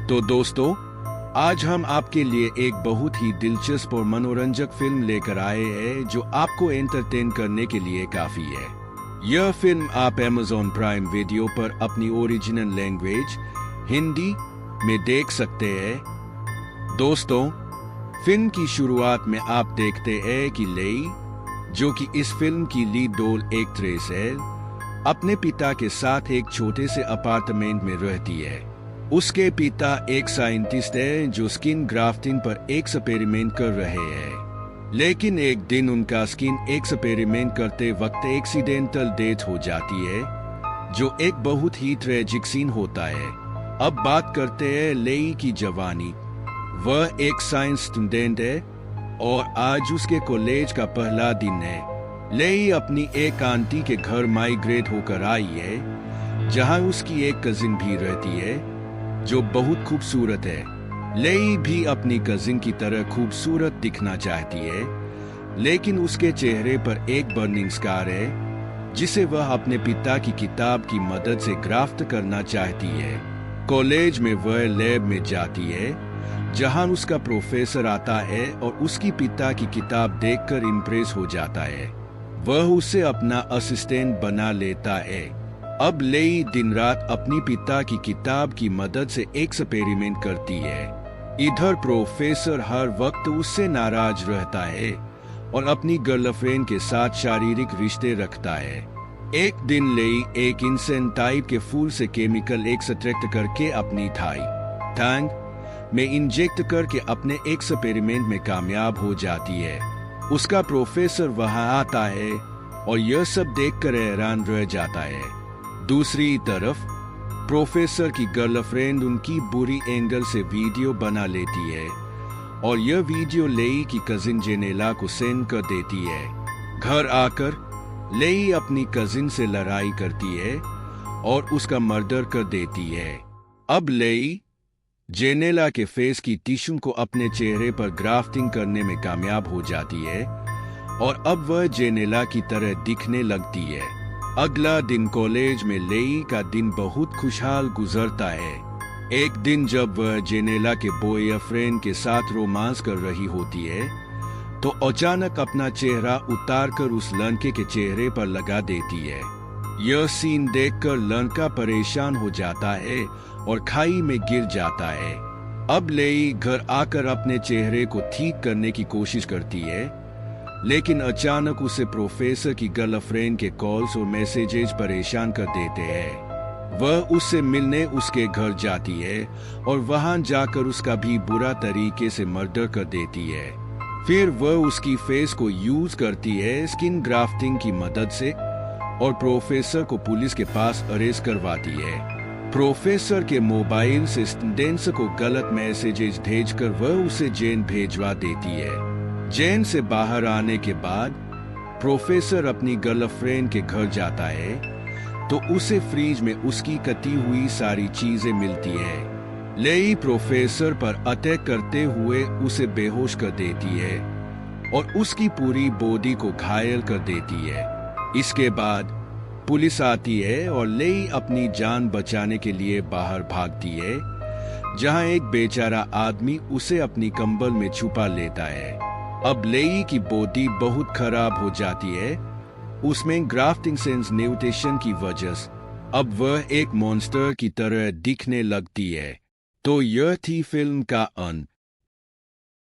तो दोस्तों, आज हम आपके लिए एक बहुत ही दिलचस्प और मनोरंजक फिल्म लेकर आए हैं जो आपको एंटरटेन करने के लिए काफी है। यह फिल्म आप Amazon प्राइम वीडियो पर अपनी ओरिजिनल लैंग्वेज हिंदी में देख सकते हैं। दोस्तों, फिल्म की शुरुआत में आप देखते हैं कि लेई, जो कि इस फिल्म की लीड रोल एक्ट्रेस है, अपने पिता के साथ एक छोटे से अपार्टमेंट में रहती है। उसके पिता एक साइंटिस्ट है जो स्किन ग्राफ्टिंग पर एक्सपेरिमेंट कर रहे हैं, लेकिन एक दिन उनका स्किन एक्सपेरिमेंट करते वक्त एक्सीडेंटल डेथ हो जाती है, जो एक बहुत ही ट्रेजिक सीन होता है। अब बात करते हैं लेई की जवानी। वह एक साइंस स्टूडेंट है और आज उसके कॉलेज का पहला दिन है। लेई अपनी एक आंटी के घर माइग्रेट होकर आई है, जहां उसकी एक कजिन भी रहती है जो बहुत खूबसूरत है। लेई भी अपनी कजिन की तरह खूबसूरत दिखना चाहती है, लेकिन उसके चेहरे पर एक बर्निंग स्कार है जिसे वह अपने पिता की किताब की मदद से ग्राफ्ट करना चाहती है। कॉलेज में वह लैब में जाती है जहां उसका प्रोफेसर आता है और उसकी पिता की किताब देखकर इम्प्रेस हो जाता है। वह उसे अपना असिस्टेंट बना लेता है। अब लेई दिन रात अपनी पिता की किताब की मदद से एक्सपेरिमेंट करती है। इधर प्रोफेसर हर वक्त उससे नाराज रहता है और अपनी गर्लफ्रेंड के साथ शारीरिक रिश्ते रखता है। एक दिन लेई एक इंसेंस टाइप के फूल से केमिकल एक्सट्रैक्ट करके अपनी थाई टैंक में इंजेक्ट करके अपने एक्सपेरिमेंट में कामयाब हो जाती है। उसका प्रोफेसर वहां आता है और यह सब देखकर हैरान रह जाता है। दूसरी तरफ प्रोफेसर की गर्लफ्रेंड उनकी बुरी एंगल से वीडियो बना लेती है और यह वीडियो लेई की कजिन जेनेला को सेंड कर देती है। घर आकर लेई अपनी कजिन से लड़ाई करती है और उसका मर्डर कर देती है। अब लेई जेनेला के फेस की टिश्यू को अपने चेहरे पर ग्राफ्टिंग करने में कामयाब हो जाती है और अब वह जेनेला की तरह दिखने लगती है। अगला दिन कॉलेज में लेई का दिन बहुत खुशहाल गुजरता है। एक दिन जब वह जेनेला के बॉयफ्रेंड के साथ रोमांस कर रही होती है, तो अचानक अपना चेहरा उतारकर उस लड़के के चेहरे पर लगा देती है। यह सीन देखकर लड़का परेशान हो जाता है और खाई में गिर जाता है। अब लेई घर आकर अपने चेहरे को ठीक करने की कोशिश करती है, लेकिन अचानक उसे प्रोफेसर की गर्लफ्रेंड के कॉल्स और मैसेजेस परेशान कर देते हैं। वह उससे मिलने उसके घर जाती है और वहां जाकर उसका भी बुरा तरीके से मर्डर कर देती है। फिर वह उसकी फेस को यूज करती है स्किन ग्राफ्टिंग की मदद से और प्रोफेसर को पुलिस के पास अरेस्ट करवाती है। प्रोफेसर के मोबाइल से स्टूडेंट्स को गलत मैसेजेस भेजकर वह उसे जेल भेजवा देती है। जेल से बाहर आने के बाद प्रोफेसर अपनी गर्लफ्रेंड के घर जाता है, तो उसे फ्रिज में उसकी कटी हुई सारी चीजें मिलती है। लेई प्रोफेसर पर अटैक करते हुए उसे बेहोश कर देती है और उसकी पूरी बॉडी को घायल कर देती है। इसके बाद पुलिस आती है और लेई अपनी जान बचाने के लिए बाहर भागती है, जहां एक बेचारा आदमी उसे अपनी कंबल में छुपा लेता है। अब लेई की बॉडी बहुत खराब हो जाती है, उसमें ग्राफ्टिंग सेंस म्यूटेशन की वजह से अब वह एक मॉन्स्टर की तरह दिखने लगती है। तो यह थी फिल्म का अंत।